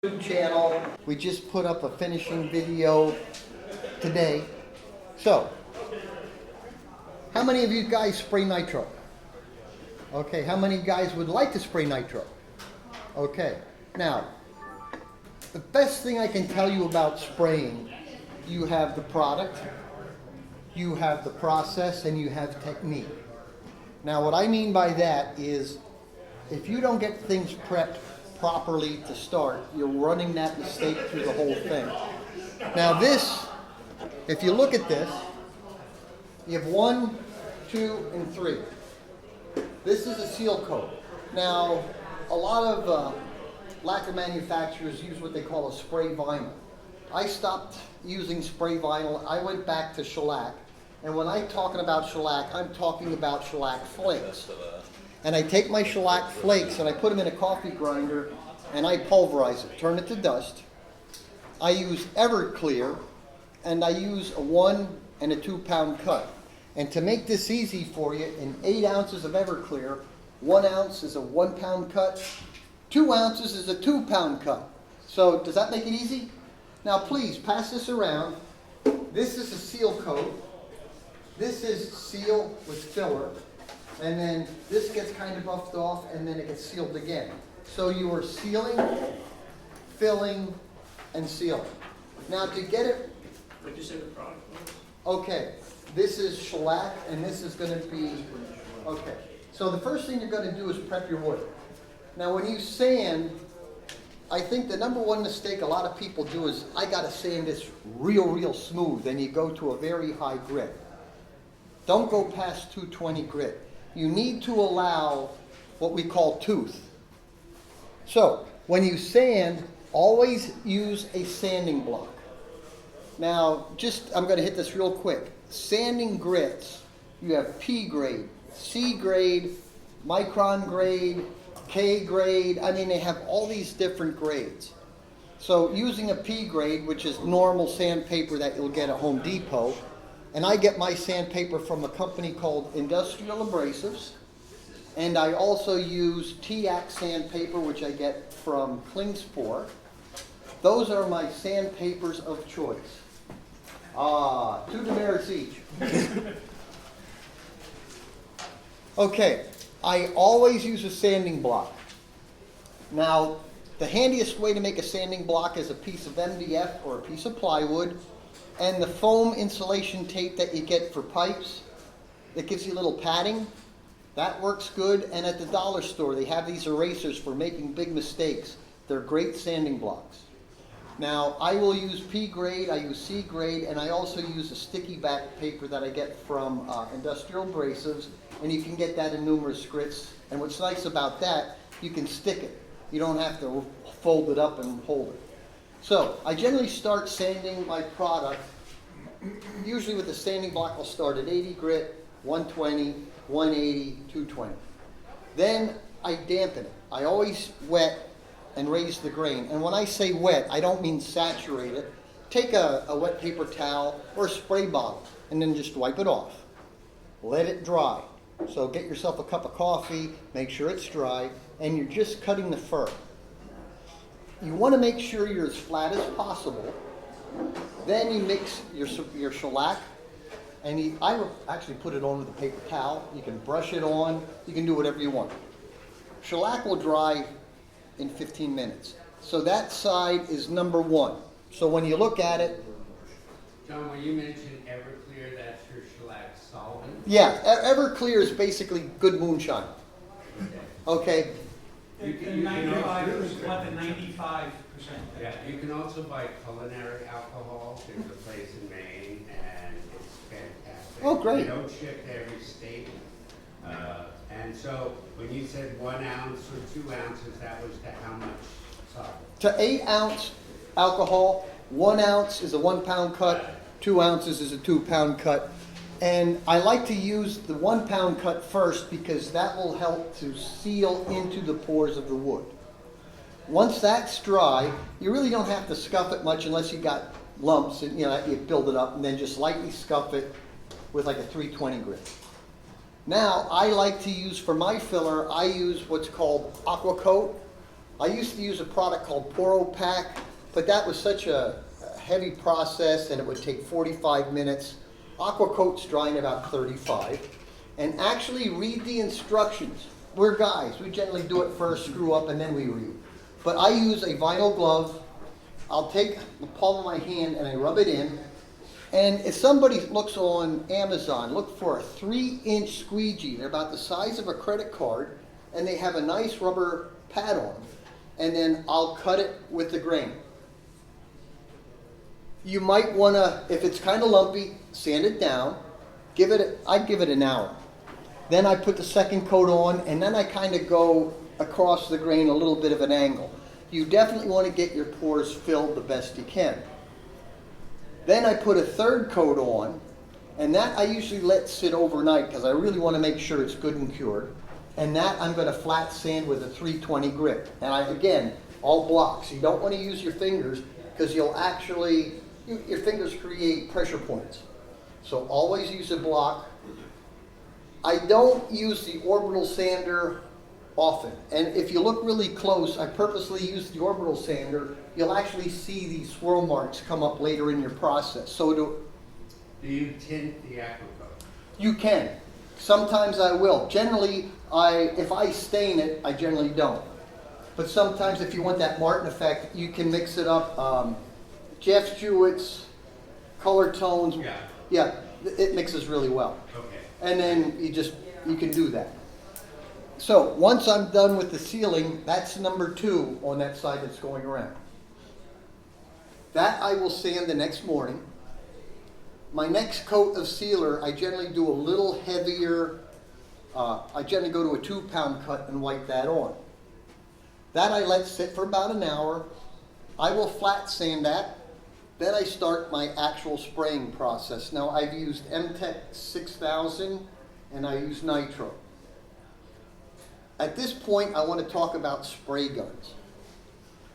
YouTube channel. We just put up a finishing video today. So, how many of you guys spray nitro? Okay, how many guys would like to spray nitro? Okay, now, the best thing I can tell you about spraying, you have the product, you have the process, and you have technique. Now, what I mean by that is, if you don't get things prepped properly to start, you're running that mistake through the whole thing. Now this, if you look at this, you have 1, 2, and 3. This is a seal coat. Now, a lot of lacquer manufacturers use what they call a spray vinyl. I stopped using spray vinyl. I went back to shellac. And when I'm talking about shellac, I'm talking about shellac flakes. And I take my shellac flakes and I put them in a coffee grinder and I pulverize it, turn it to dust. I use Everclear and I use a 1 and a 2 pound cut. And to make this easy for you, in 8 ounces of Everclear, 1 ounce is a 1 pound cut, 2 ounces is a 2 pound cut. So does that make it easy? Now please pass this around. This is a seal coat. This is seal with filler. And then this gets kind of buffed off and then it gets sealed again. So you are sealing, filling, and sealing. Now to get it... What did you say the product was? Okay, this is shellac and this is going to be... Okay, so the first thing you're going to do is prep your wood. Now when you sand, I think the number one mistake a lot of people do is, I got to sand this real smooth, and you go to a very high grit. Don't go past 220 grit. You need to allow what we call tooth. So, when you sand, always use a sanding block. Now, I'm going to hit this real quick. Sanding grits, you have P grade, C grade, micron grade, K grade. I mean, they have all these different grades. So, using a P grade, which is normal sandpaper that you'll get at Home Depot, and I get my sandpaper from a company called Industrial Abrasives. And I also use TX sandpaper, which I get from Klingspor. Those are my sandpapers of choice. 2 demerits each. Okay, I always use a sanding block. Now, the handiest way to make a sanding block is a piece of MDF or a piece of plywood. And the foam insulation tape that you get for pipes, that gives you a little padding, that works good. And at the dollar store, they have these erasers for making big mistakes. They're great sanding blocks. Now, I will use P grade, I use C grade, and I also use a sticky back paper that I get from Industrial Abrasives, and you can get that in numerous grits. And what's nice about that, you can stick it. You don't have to fold it up and hold it. So, I generally start sanding my product, usually with the sanding block. I'll start at 80 grit, 120, 180, 220. Then I dampen it. I always wet and raise the grain. And when I say wet, I don't mean saturate it. Take a wet paper towel or a spray bottle and then just wipe it off. Let it dry. So get yourself a cup of coffee, make sure it's dry, and you're just cutting the fur. You want to make sure you're as flat as possible. Then you mix your shellac, and I will actually put it on with a paper towel. You can brush it on. You can do whatever you want. Shellac will dry in 15 minutes. So that side is number 1. So when you look at it... John, when you mentioned Everclear, that's your shellac solvent? Yeah, Everclear is basically good moonshine. Okay? You can 95 is what the 95%. Yeah, you can also buy culinary alcohol. There's a place in Maine, and it's fantastic. Oh, great. They don't ship to every state. And so when you said 1 ounce or 2 ounces, that was to how much solvent? To 8 ounce alcohol, 1 ounce is a 1 pound cut, 2 ounces is a 2 pound cut. And I like to use the 1 pound cut first because that will help to seal into the pores of the wood. Once that's dry, you really don't have to scuff it much unless you got lumps and you build it up, and then just lightly scuff it with like a 320 grit. Now I like to use, for my filler, I use what's called aqua coat I used to use a product called Poropack, but that was such a heavy process and it would take 45 minutes. Aquacoat's drying about 35. And actually read the instructions. We're guys, we generally do it first, screw up, and then we read. But I use a vinyl glove. I'll take the palm of my hand and I rub it in. And if somebody looks on Amazon, look for a 3-inch squeegee. They're about the size of a credit card, and they have a nice rubber pad on them. And then I'll cut it with the grain. You might want to, if it's kind of lumpy, sand it down. I'd give it an hour. Then I put the second coat on, and then I kind of go across the grain a little bit of an angle. You definitely want to get your pores filled the best you can. Then I put a third coat on, and that I usually let sit overnight because I really want to make sure it's good and cured. And that I'm going to flat sand with a 320 grit. And again, all blocks. You don't want to use your fingers because you'll actually, your fingers create pressure points. So always use a block. I don't use the orbital sander often. And if you look really close, I purposely use the orbital sander. You'll actually see these swirl marks come up later in your process. So Do you tint the aquacoat? you can. Sometimes I will. Generally, if I stain it, I generally don't. But sometimes if you want that Martin effect, you can mix it up. Jeff Jewett's color tones. Yeah, it mixes really well. Okay. And then you can do that. So once I'm done with the sealing, that's number 2 on that side that's going around. That I will sand the next morning. My next coat of sealer, I generally do a little heavier. I generally go to a 2-pound cut and wipe that on. That I let sit for about an hour. I will flat sand that. Then I start my actual spraying process. Now I've used MTech 6000 and I use nitro. At this point, I want to talk about spray guns.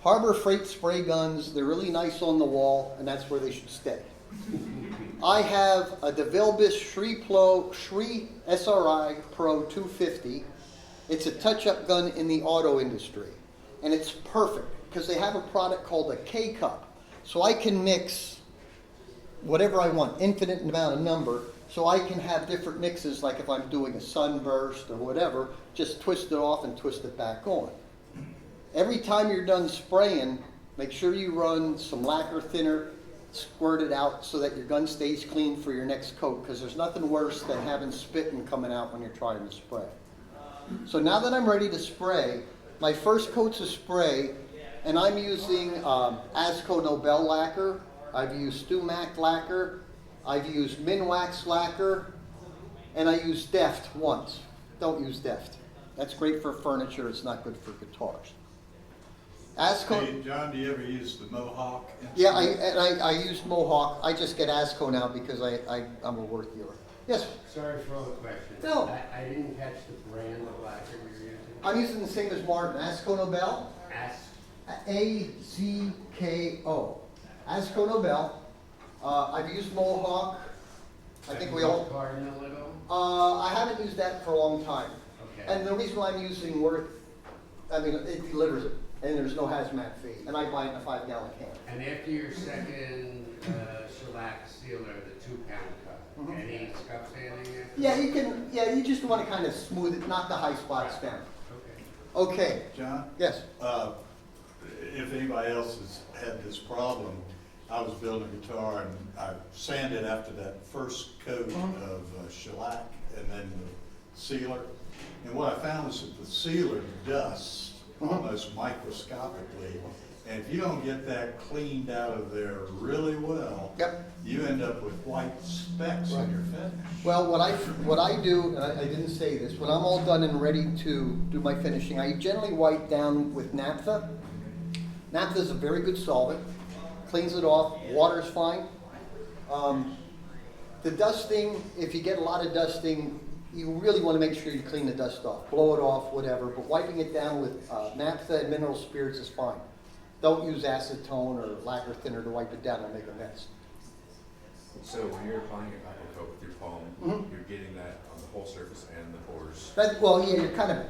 Harbor Freight spray guns, they're really nice on the wall, and that's where they should stay. I have a DeVilbiss Shri SRI Pro 250. It's a touch-up gun in the auto industry, and it's perfect because they have a product called a K-Cup. So I can mix whatever I want, infinite amount of number, so I can have different mixes, like if I'm doing a sunburst or whatever, just twist it off and twist it back on. Every time you're done spraying, make sure you run some lacquer thinner, squirt it out so that your gun stays clean for your next coat, because there's nothing worse than having spitting coming out when you're trying to spray. So now that I'm ready to spray, my first coat's a spray, and I'm using Asco Nobel lacquer. I've used Stumac lacquer. I've used Minwax lacquer. And I used Deft once. Don't use Deft. That's great for furniture. It's not good for guitars. Asco. Hey, John, do you ever use the Mohawk? Yeah, I use Mohawk. I just get Asco now because I'm a work dealer. Yes? Sorry for all the questions. No. I didn't catch the brand of lacquer you're using. I'm using the same as Martin. Asco Nobel. A-Z-K-O. Asco Nobel. I've used Mohawk. I think we all. Cardinal at I all? haven't used that for a long time. Okay. And the reason why I'm using it delivers it, and there's no hazmat fee, and I buy it in a 5-gallon can. And after your second shellac sealer, the 2-pound cut, any scuff sanding after? Yeah, you can. Yeah, you just want to kind of smooth it, knock the high spots down. Okay. Okay. John? Yes. If anybody else has had this problem, I was building a guitar and I sanded after that first coat of shellac and then the sealer. And what I found was that the sealer dusts almost microscopically. And if you don't get that cleaned out of there really well, Yep. you end up with white specks on your finish. Well, what I do, and I didn't say this, when I'm all done and ready to do my finishing, I generally wipe down with naphtha. Naphtha is a very good solvent. Cleans it off. Water's fine. The dusting, if you get a lot of dusting, you really want to make sure you clean the dust off. Blow it off, whatever. But wiping it down with naphtha and mineral spirits is fine. Don't use acetone or lacquer thinner to wipe it down and make a mess. So when you're applying an aquacoat with your palm, you're getting that on the whole surface and the pores. Well, yeah,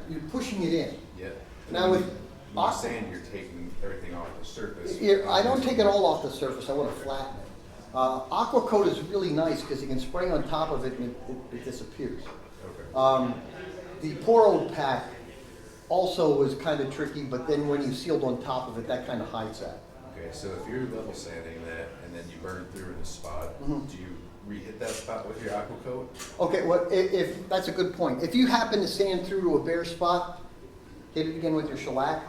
you're pushing it in. Yep. Now with when you sand, you're taking everything off the surface. I don't take it all off the surface, I want to flatten it. Aqua coat is really nice because you can spray on top of it and it disappears. Okay. The Poro pack also was kind of tricky, but then when you sealed on top of it, that kind of hides that. Okay, so if you're level sanding that and then you burn through in a spot, do you re-hit that spot with your aqua coat? Okay, well, if that's a good point. If you happen to sand through to a bare spot, hit it again with your shellac.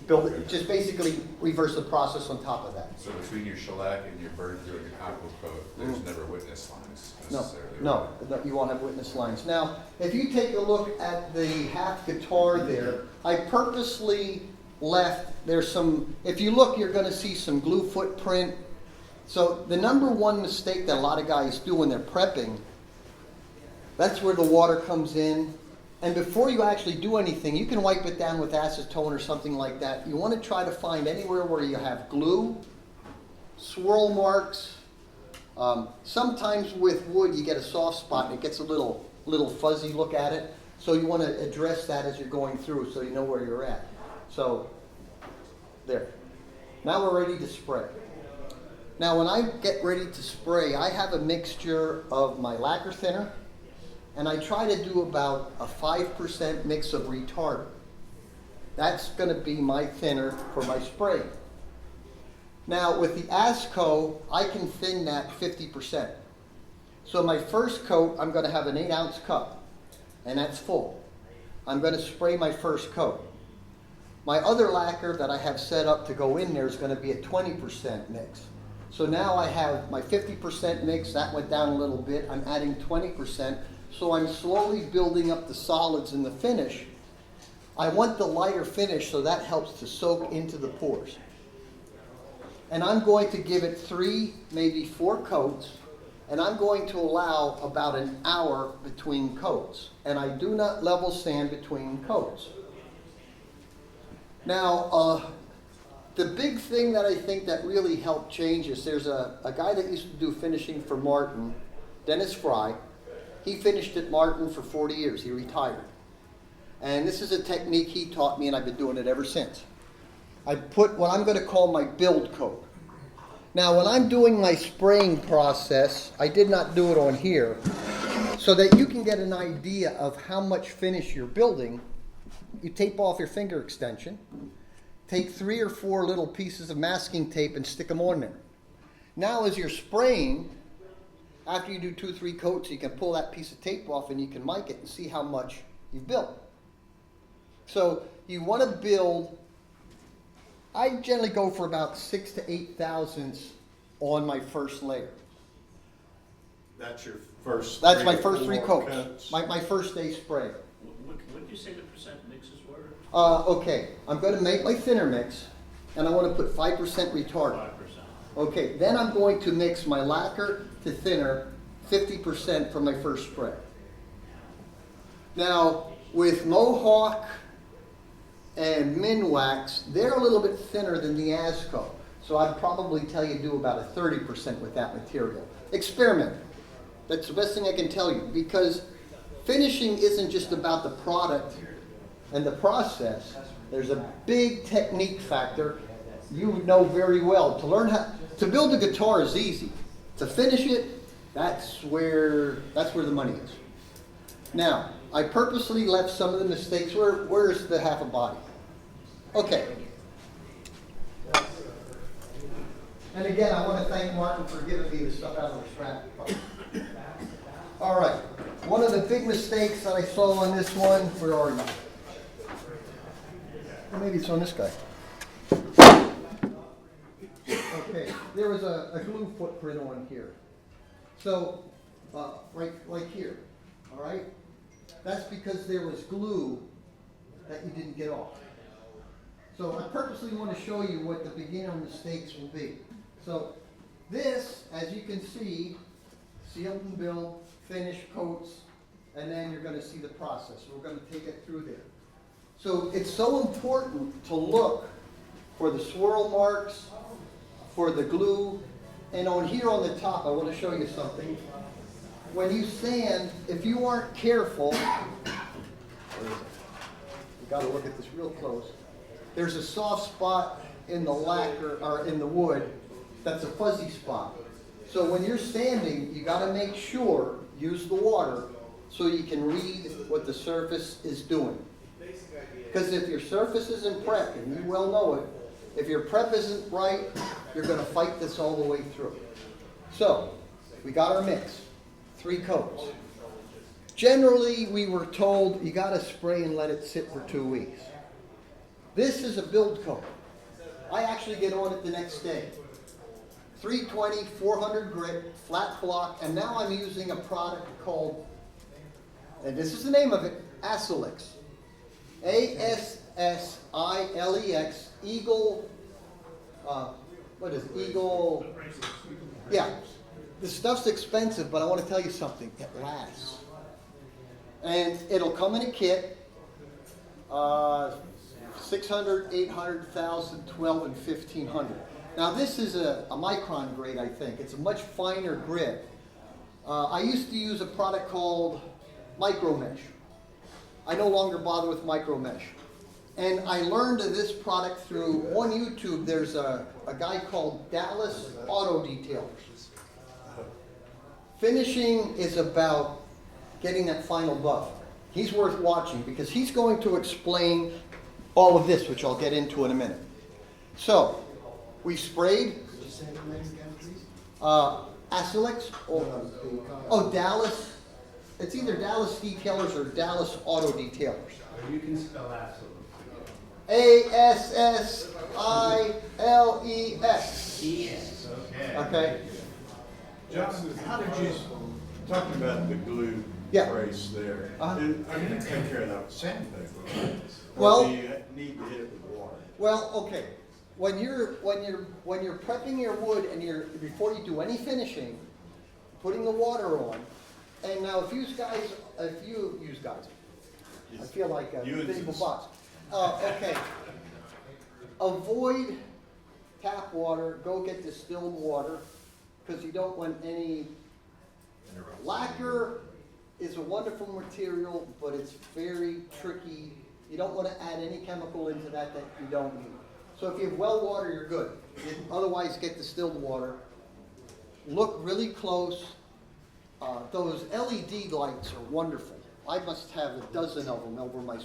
Build it, just basically reverse the process on top of that. So between your shellac and your burn through and your aqua coat, there's never witness lines necessarily. No, you won't have witness lines. Now, if you take a look at the half guitar there, I purposely left, there's some, if you look, you're gonna see some glue footprint. So the number one mistake that a lot of guys do when they're prepping, that's where the water comes in. And before you actually do anything, you can wipe it down with acetone or something like that. You want to try to find anywhere where you have glue, swirl marks. Sometimes with wood you get a soft spot and it gets a little fuzzy look at it. So you want to address that as you're going through so you know where you're at. So, there. Now we're ready to spray. Now when I get ready to spray, I have a mixture of my lacquer thinner, and I try to do about a 5% mix of retardant. That's going to be my thinner for my spray. Now with the ASCO, I can thin that 50%. So my first coat, I'm going to have an 8-ounce cup, and that's full. I'm going to spray my first coat. My other lacquer that I have set up to go in there is going to be a 20% mix. So now I have my 50% mix, that went down a little bit, I'm adding 20%. So I'm slowly building up the solids in the finish. I want the lighter finish so that helps to soak into the pores. And I'm going to give it 3, maybe 4 coats, and I'm going to allow about an hour between coats. And I do not level sand between coats. Now, the big thing that I think that really helped change is there's a guy that used to do finishing for Martin, Dennis Fry. He finished at Martin for 40 years. He retired. And this is a technique he taught me, and I've been doing it ever since. I put what I'm going to call my build coat. Now, when I'm doing my spraying process, I did not do it on here, so that you can get an idea of how much finish you're building. You tape off your finger extension, take 3 or 4 little pieces of masking tape and stick them on there. Now, as you're spraying, after you do 2 or 3 coats, you can pull that piece of tape off and you can mic it and see how much you've built. So you want to build, I generally go for about 6 to 8 thousandths on my first layer. That's your first. That's 3 my to first 3 4 coats. My first day spray. What did you say the percent mixes were? Okay, I'm going to make my thinner mix, and I want to put 5% retardant. 5%. Okay, then I'm going to mix my lacquer to thinner 50% for my first spray. Now, with Mohawk and Minwax, they're a little bit thinner than the ASCO. So I'd probably tell you do about a 30% with that material. Experiment. That's the best thing I can tell you, because finishing isn't just about the product and the process. There's a big technique factor you know very well. To learn how to build a guitar is easy. To finish it, that's where the money is. Now, I purposely left some of the mistakes. Where's the half a body? Okay. And again, I want to thank Martin for giving me the stuff out of the scrap. All right. One of the big mistakes that I saw on this one, where are you? Or maybe it's on this guy. Okay, there was a glue footprint on here. So, right here, all right? That's because there was glue that you didn't get off. So I purposely want to show you what the beginner mistakes will be. So this, as you can see, sealed and build, finish, coats, and then you're going to see the process. We're going to take it through there. So it's so important to look for the swirl marks, for the glue, and on here on the top, I want to show you something. When you sand, if you aren't careful, gotta look at this real close. There's a soft spot in the lacquer, or in the wood, that's a fuzzy spot. So when you're sanding, you gotta make sure, use the water, so you can read what the surface is doing. Because if your surface isn't prepped, and you well know it, if your prep isn't right, you're gonna fight this all the way through. So, we got our mix, 3 coats. Generally, we were told you gotta spray and let it sit for 2 weeks. This is a build coat. I actually get on it the next day. 320, 400 grit, flat block, and now I'm using a product called, and this is the name of it, Assilex. A-S-S-I-L-E-X, Eagle, what is it? Eagle, yeah. This stuff's expensive, but I want to tell you something, it lasts. And it'll come in a kit, 600, 800, 1,000, 12, and 1,500. Now this is a micron grade, I think. It's a much finer grit. I used to use a product called Micro Mesh. I no longer bother with Micro Mesh. And I learned of this product through, on YouTube, there's a guy called Dallas Auto Detailers. Finishing is about getting that final buff. He's worth watching because he's going to explain all of this, which I'll get into in a minute. So, we sprayed. Could you say the name again, please? Assilex, oh, Dallas. It's either Dallas Detailers or Dallas Auto Detailers. Or you can spell Assilex. A-S-S-I-L-E-X. Yes. Okay. Okay? John, how did you, talking about the glue Yeah. brace there, Uh-huh. I'm gonna take care of that with sandpaper, right? Well- Or do you need to hit it with water? Well, okay. When you're prepping your wood and before you do any finishing, putting the water on, and now if you use guys, I feel like a You and physical sis. box. Okay. Avoid tap water, go get distilled water, because you don't want any. Lacquer is a wonderful material, but it's very tricky. You don't want to add any chemical into that you don't need. So if you have well water, you're good. Otherwise, get distilled water. Look really close. Those LED lights are wonderful. I must have a dozen of them over my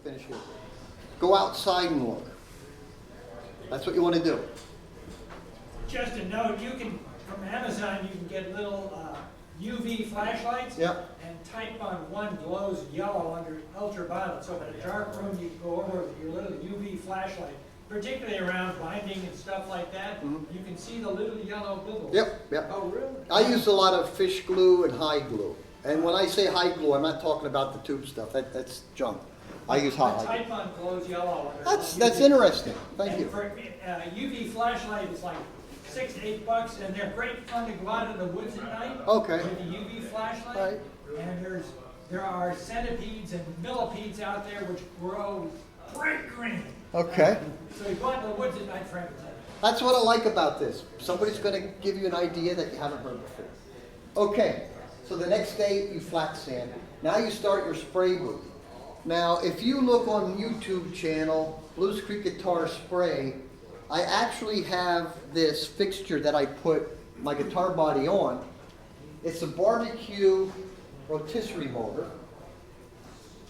finish here. Go outside and look. That's what you want to do. Just a note, you can, from Amazon, you can get little UV flashlights. Yep. And type on one glows yellow under ultraviolet. So in a dark room, you can go over with your little UV flashlight, particularly around binding and stuff like that. You can see the little yellow bubbles. Yep, yep. Oh, really? I use a lot of fish glue and hide glue. And when I say hide glue, I'm not talking about the tube stuff. That's junk. I use hot glue. Type on glows yellow. Under That's UV. interesting. Thank And you. for UV flashlight, it's like $6 to $8, and they're great fun to go out in the woods at night. Okay. With the UV flashlight. Right. And there are centipedes and millipedes out there which grow bright green. Okay. So you go out in the woods at night for everything. That's what I like about this. Somebody's going to give you an idea that you haven't heard before. Okay. So the next day you flat sand. Now you start your spray booth. Now if you look on YouTube channel, Blues Creek Guitar Spray, I actually have this fixture that I put my guitar body on. It's a barbecue rotisserie motor,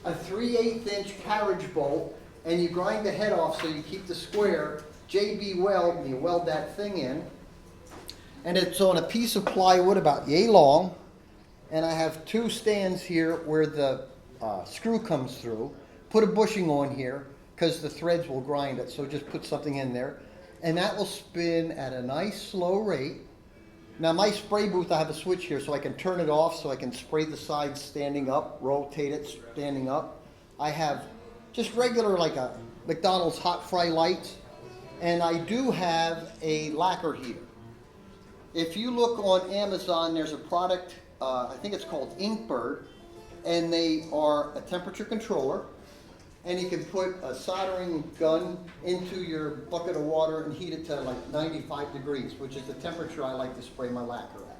a 3/8 inch carriage bolt, and you grind the head off so you keep the square. JB weld, and you weld that thing in. And it's on a piece of plywood about yay long. And I have 2 stands here where the screw comes through. Put a bushing on here because the threads will grind it, so just put something in there. And that will spin at a nice slow rate. Now my spray booth, I have a switch here so I can turn it off so I can spray the sides standing up, rotate it standing up. I have just regular like a McDonald's hot fry lights. And I do have a lacquer heater. If you look on Amazon, there's a product, I think it's called Inkbird, and they are a temperature controller, and you can put a soldering gun into your bucket of water and heat it to like 95 degrees, which is the temperature I like to spray my lacquer at.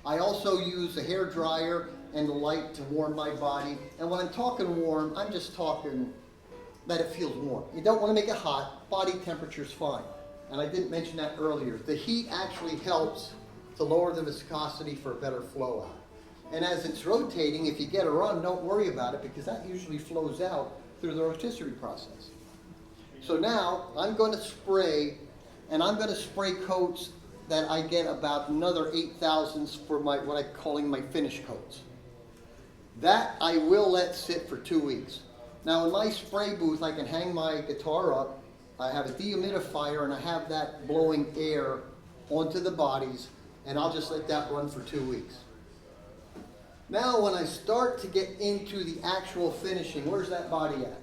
I also use a hair dryer and the light to warm my body. And when I'm talking warm, I'm just talking that it feels warm. You don't want to make it hot. Body temperature's fine. And I didn't mention that earlier. The heat actually helps to lower the viscosity for a better flow out. And as it's rotating, if you get a run, don't worry about it because that usually flows out through the rotisserie process. So now I'm going to spray, and I'm going to spray coats that I get about another 8 thousandths for my what I'm calling my finish coats. That I will let sit for 2 weeks. Now in my spray booth, I can hang my guitar up. I have a dehumidifier and I have that blowing air onto the bodies, and I'll just let that run for 2 weeks. Now when I start to get into the actual finishing, where's that body at?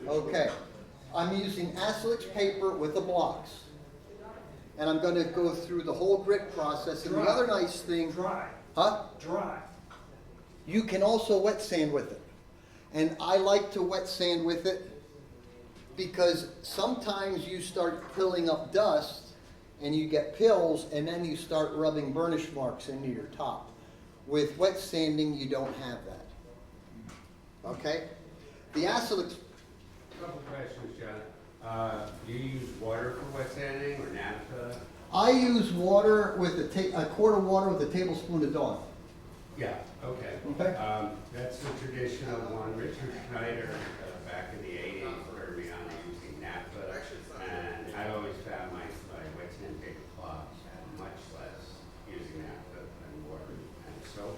Okay, I'm using Acelix paper with the blocks. And I'm going to go through the whole grit process. And the other nice thing, Dry, huh? dry. You can also wet sand with it. And I like to wet sand with it because sometimes you start pilling up dust and you get pills and then you start rubbing burnish marks into your top. With wet sanding, you don't have that. Okay? The Acelix, Couple questions, John. Do you use water for wet sanding or naphtha? I use water with a quart of water with a tablespoon of Dawn. Yeah, okay. Okay. That's the traditional one. Richard Schneider, back in the 80s, turned me on to using naphtha. And I always found my wet sandpaper cloths much less using naphtha than water and soap.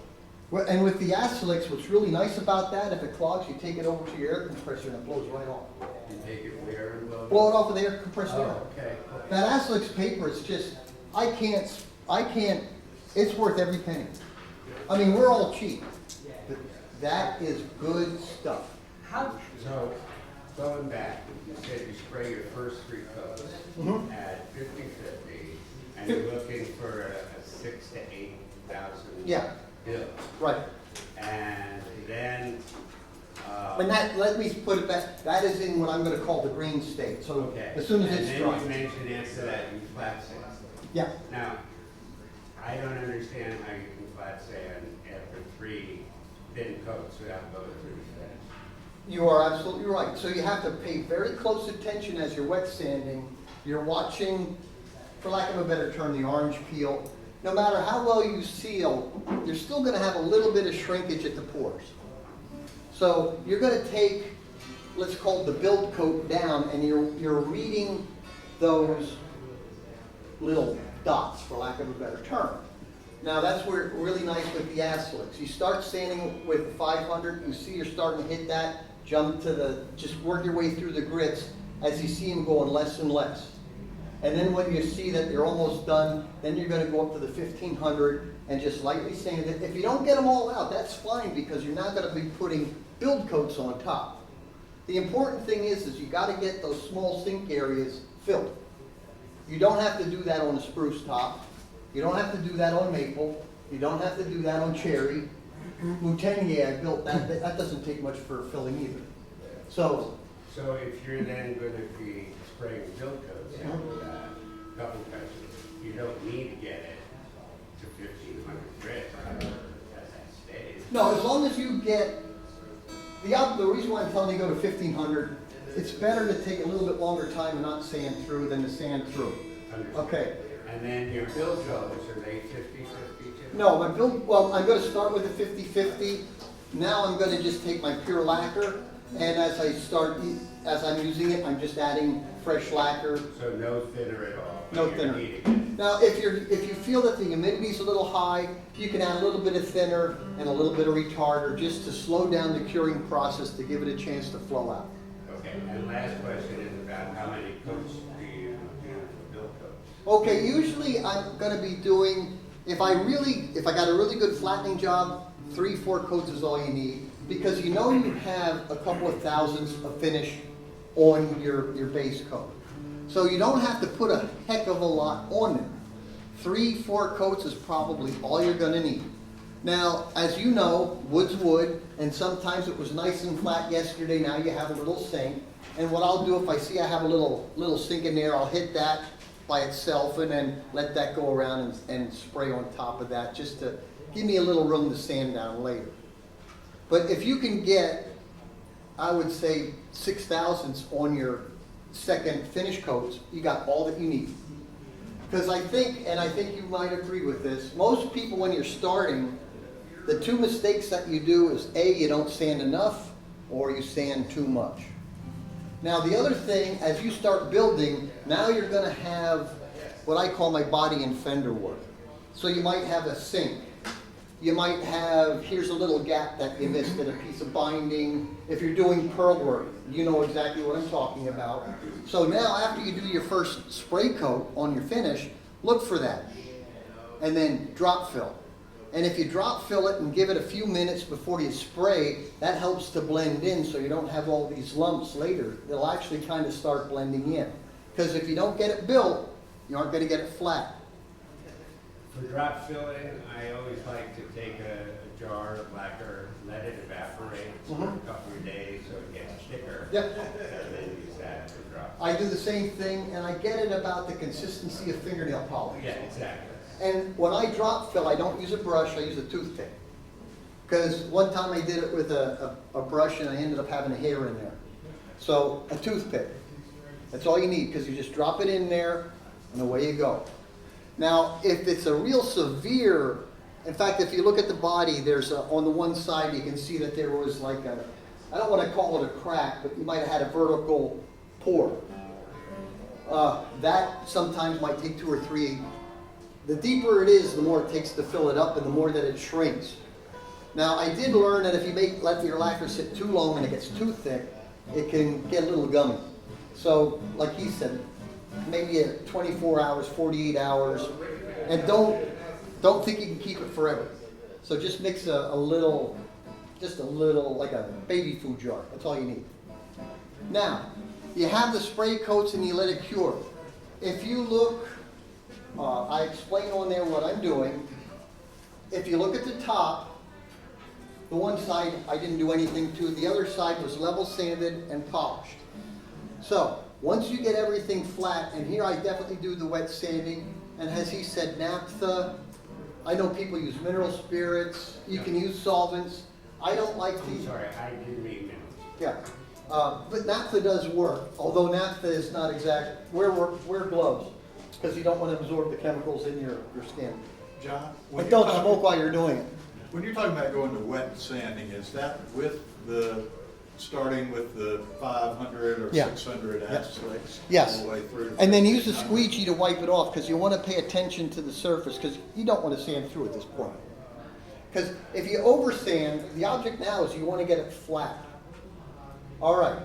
Well, and with the Acelix, what's really nice about that, if it clogs, you take it over to your air compressor and it blows right off. You take it where and blow it? Blow it off with the air compressed air. Oh, okay. That Acelix paper is just, I can't, it's worth every penny. I mean, we're all cheap, but that is good stuff. How, So, going back, you said you spray your first 3 coats Mhm. at 50-50, and you're looking for a 6,000 to 8,000 Yeah. bill. Right. And then, And that, let me put it back, that is in what I'm gonna call the green state, so okay. as soon as it's And dry. then you mentioned after that you flat sand. Yeah, Now, I don't understand how you can flat sand after 3 thin coats without going through the finish. you are absolutely right. So you have to pay very close attention as you're wet sanding. You're watching, for lack of a better term, the orange peel. No matter how well you seal, you're still gonna have a little bit of shrinkage at the pores. So you're gonna take, let's call it the build coat down, and you're reading those little dots, for lack of a better term. Now that's where it's really nice with the Acelix. You start sanding with 500, you see you're starting to hit that, jump to just work your way through the grits as you see them going less and less. And then when you see that they're almost done, then you're gonna go up to the 1500 and just lightly sand it. If you don't get them all out, that's fine because you're not gonna be putting build coats on top. The important thing is you gotta get those small sink areas filled. You don't have to do that on a spruce top. You don't have to do that on maple. You don't have to do that on cherry. Boutonniere, I built that. That doesn't take much for filling either. So, So if you're then going to be spraying build coats after that, couple questions, you don't need to get it to 1,500 grit as that stays. no, as long as you get, the reason why I'm telling you to go to 1500, it's better to take a little bit longer time and not sand through than to sand through. Understood. Okay. And then your build coats, are they 50-50 too? No, my build, well, I'm gonna start with a 50-50. Now I'm gonna just take my pure lacquer, and as I'm using it, I'm just adding fresh lacquer. So no thinner at all? No You're thinner. heating it. Now, if you feel that the humidity's a little high, you can add a little bit of thinner and a little bit of retarder just to slow down the curing process to give it a chance to flow out. Okay, and last question is about how many coats do you do for build coats? Okay, usually I'm gonna be doing, if I got a really good flattening job, 3-4 coats is all you need, because you know you have a couple of thousandths of finish on your base coat. So you don't have to put a heck of a lot on there. 3-4 coats is probably all you're gonna need. Now, as you know, wood's wood, and sometimes it was nice and flat yesterday, now you have a little sink. And what I'll do if I see I have a little sink in there, I'll hit that, by itself and then let that go around and spray on top of that just to give me a little room to sand down later. But if you can get, I would say, 0.6 on your second finish coats, you got all that you need. Because I think, and I think you might agree with this, most people when you're starting, the two mistakes that you do is A, you don't sand enough, or you sand too much. Now the other thing, as you start building, now you're going to have what I call my body and fender work. So you might have a sink. You might have, here's a little gap that you missed in a piece of binding. If you're doing pearl work, you know exactly what I'm talking about. So now after you do your first spray coat on your finish, look for that. And then drop fill. And if you drop fill it and give it a few minutes before you spray, that helps to blend in so you don't have all these lumps later. They'll actually kind of start blending in. Because if you don't get it built, you aren't going to get it flat. For drop filling, I always like to take a jar of lacquer, let it evaporate for a couple of days so it gets thicker. Yep. And then use that for drop. I do the same thing, and I get it about the consistency of fingernail polish. Yeah, exactly. And when I drop fill, I don't use a brush, I use a toothpick. Because one time I did it with a brush and I ended up having a hair in there. So a toothpick, that's all you need, because you just drop it in there and away you go. Now, if it's a real severe, in fact, if you look at the body, there's on the one side you can see that there was like a, I don't want to call it a crack, but you might have had a vertical pour. That sometimes might take 2 or 3. The deeper it is, the more it takes to fill it up and the more that it shrinks. Now, I did learn that if you let your lacquer sit too long and it gets too thick, it can get a little gummy. So, like he said, maybe 24 hours, 48 hours, and don't think you can keep it forever. So just mix a little, just a little, like a baby food jar. That's all you need. Now, you have the spray coats and you let it cure. If you look, I explain on there what I'm doing. If you look at the top, the one side I didn't do anything to. The other side was level sanded and polished. So, once you get everything flat, and here I definitely do the wet sanding, and as he said, naphtha. I know people use mineral spirits. You can use solvents. I don't like I'm these. sorry, I didn't mean minerals. Yeah, but naphtha does work, although naphtha is not exact. Wear gloves, because you don't want to absorb the chemicals in your skin. John? But don't smoke while you're doing it. When you're talking about going to wet sanding, is that with starting with the 500 or Yeah. 600 aspects? Yes. All the way through? And then use a squeegee to wipe it off, because you want to pay attention to the surface, because you don't want to sand through at this point. Because if you over sand, the object now is you want to get it flat. All right.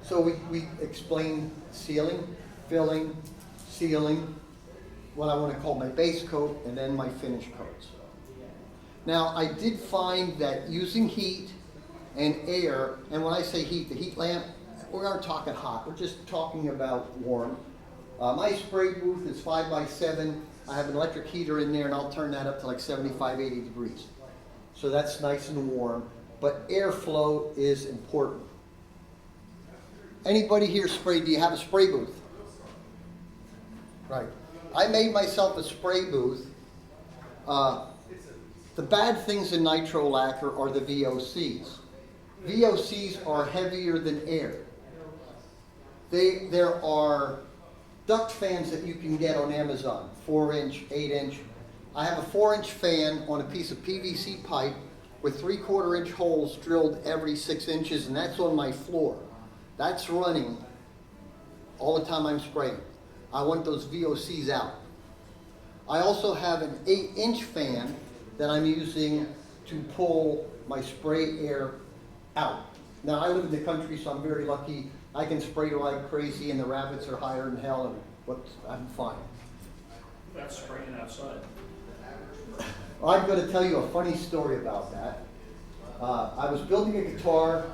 So we explained sealing, filling, sealing, what I want to call my base coat, and then my finish coats. Now, I did find that using heat and air, and when I say heat, the heat lamp, we aren't talking hot, we're just talking about warm. My spray booth is 5x7. I have an electric heater in there, and I'll turn that up to like 75, 80 degrees. So that's nice and warm, but airflow is important. Anybody here spray, do you have a spray booth? Right. I made myself a spray booth. The bad things in nitro lacquer are the VOCs. VOCs are heavier than air. There are duct fans that you can get on Amazon, 4-inch, 8-inch. I have a 4-inch fan on a piece of PVC pipe with 3/4-inch holes drilled every 6 inches, and that's on my floor. That's running all the time I'm spraying. I want those VOCs out. I also have an 8-inch fan that I'm using to pull my spray air out. Now, I live in the country, so I'm very lucky. I can spray like crazy, and the rabbits are higher than hell, and I'm fine. That's spraying outside. I'm going to tell you a funny story about that. I was building a guitar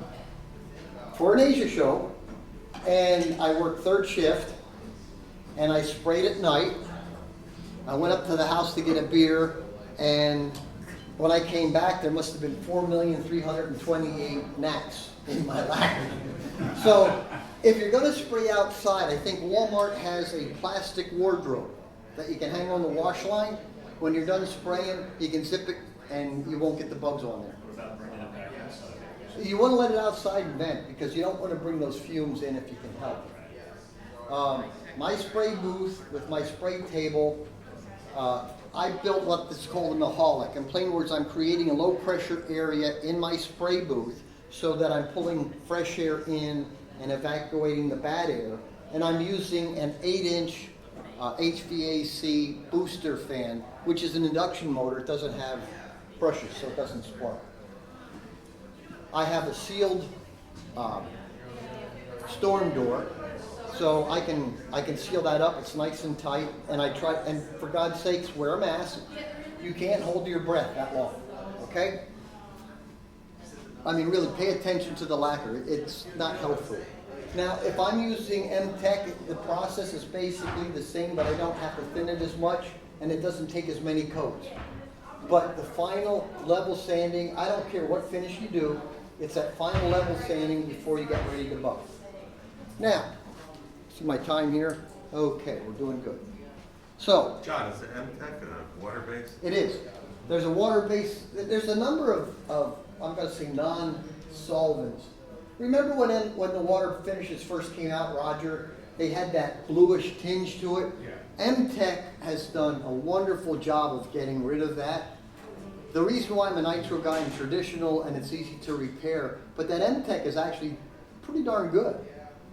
for an Asia show, and I worked third shift, and I sprayed at night. I went up to the house to get a beer, and when I came back, there must have been 4,328,000 gnats in my lacquer. So If you're gonna spray outside, I think Walmart has a plastic wardrobe that you can hang on the wash line. When you're done spraying, you can zip it and you won't get the bugs on there. Without bringing it back outside. You wanna let it outside and vent because you don't wanna bring those fumes in if you can help it. My spray booth with my spray table, I built what is called a maholic. In plain words, I'm creating a low pressure area in my spray booth so that I'm pulling fresh air in and evacuating the bad air. And I'm using an 8-inch HVAC booster fan, which is an induction motor. It doesn't have brushes, so it doesn't spark. I have a sealed storm door, so I can seal that up. It's nice and tight, and and for God's sakes, wear a mask. You can't hold your breath that long, okay? I mean, really, pay attention to the lacquer. It's not helpful. Now, if I'm using M-Tech, the process is basically the same, but I don't have to thin it as much, and it doesn't take as many coats. But the final level sanding, I don't care what finish you do, it's that final level sanding before you get ready to buff. Now, see my time here? Okay, we're doing good. So, John, is the M-Tech a water base? it is. There's a water base, there's a number of I'm gonna say non-solvents. Remember when the water finishes first came out, Roger, they had that bluish tinge to it? Yeah. M-Tech has done a wonderful job of getting rid of that. The reason why I'm a nitro guy and traditional and it's easy to repair, but that M-Tech is actually pretty darn good.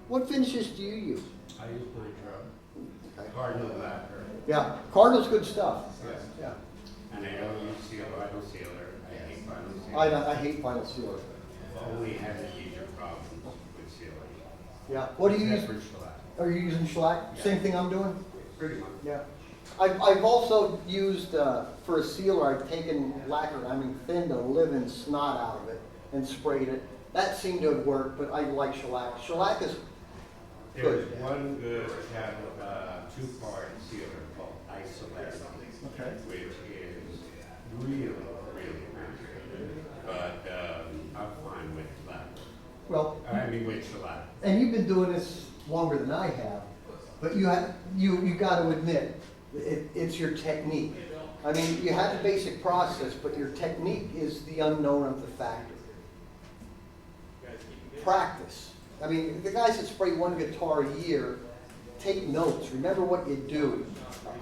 What finishes do you use? I use nitro, Okay. Cardinal lacquer. Yeah, Cardinal's good stuff. Yes. Yeah. And I don't use vinyl sealer. I hate vinyl sealer. I hate vinyl sealer. Only had major problems with sealing. Yeah. What do you use? Except for shellac. Are you using shellac? Yeah. Same thing I'm doing? Pretty much. Yeah. I've also used, for a sealer, I've taken lacquer, thinned the living snot out of it and sprayed it. That seemed to have worked, but I like shellac. Shellac is There's good. one good two-part sealer called isolate, Okay. which is really, really good. But I'm fine with lacquer. Well, With shellac. and you've been doing this longer than I have, but you got to admit, it's your technique. I mean, you have the basic process, but your technique is the unknown of the factor. Practice. I mean, the guys that spray one guitar a year, take notes. Remember what you do.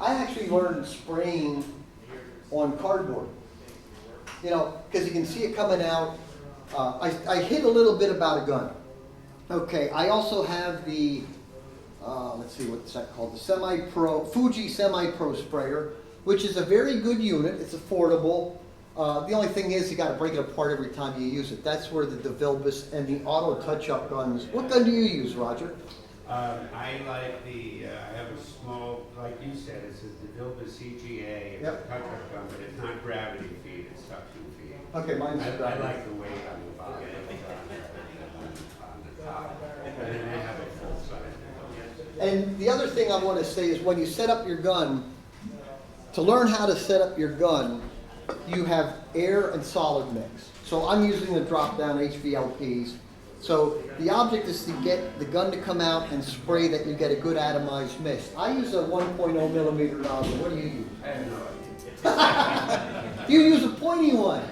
I actually learned spraying on cardboard. You know, because you can see it coming out. I hit a little bit about a gun. Okay, I also have the, let's see, what's that called? The Semi-Pro, Fuji Semi-Pro sprayer, which is a very good unit. It's affordable. The only thing is you got to break it apart every time you use it. That's where the DeVilbiss and the auto touch-up guns. What gun do you use, Roger? I like I have a small, like you said, it's a DeVilbiss CGA. It's Yep. a touch-up gun, but it's not gravity feed, it's suction feed. Okay, mine's I like the weight on the bottom, on the top, and then I have a full size. And the other thing I want to say is when you set up your gun, to learn how to set up your gun, you have air and solid mix. So I'm using the drop-down HVLPs. So the object is to get the gun to come out and spray that you get a good atomized mist. I use a 1.0 millimeter nozzle. What do you use? I have no idea. You use a pointy one.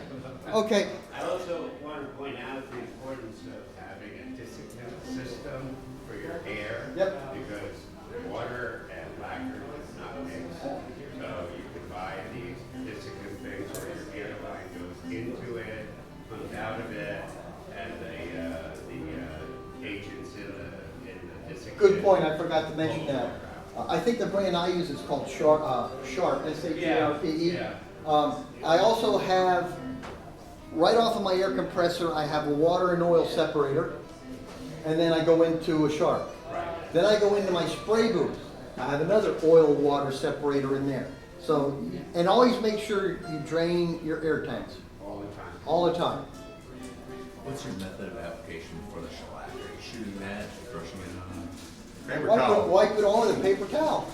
Okay. I also want to point out the importance of having a dissipant system for your air. Yep. Because water and lacquer does not mix. So you can buy these dissipant things where your air line goes into it, comes out of it, and the agents in the dissipant. Good point. I forgot to mention that. I think the brand I use is called Sharp, S-H-A-R-P-E. Yeah. I also have, right off of my air compressor, I have a water and oil separator, and then I go into a Sharp. Right. Then I go into my spray booth. I have another oil water separator in there. So, and always make sure you drain your air tanks All the time. all the time. What's your method of application for the shellac? Are you shooting that, brushing it on? Paper Wipe towel. it, wipe it on with a paper towel.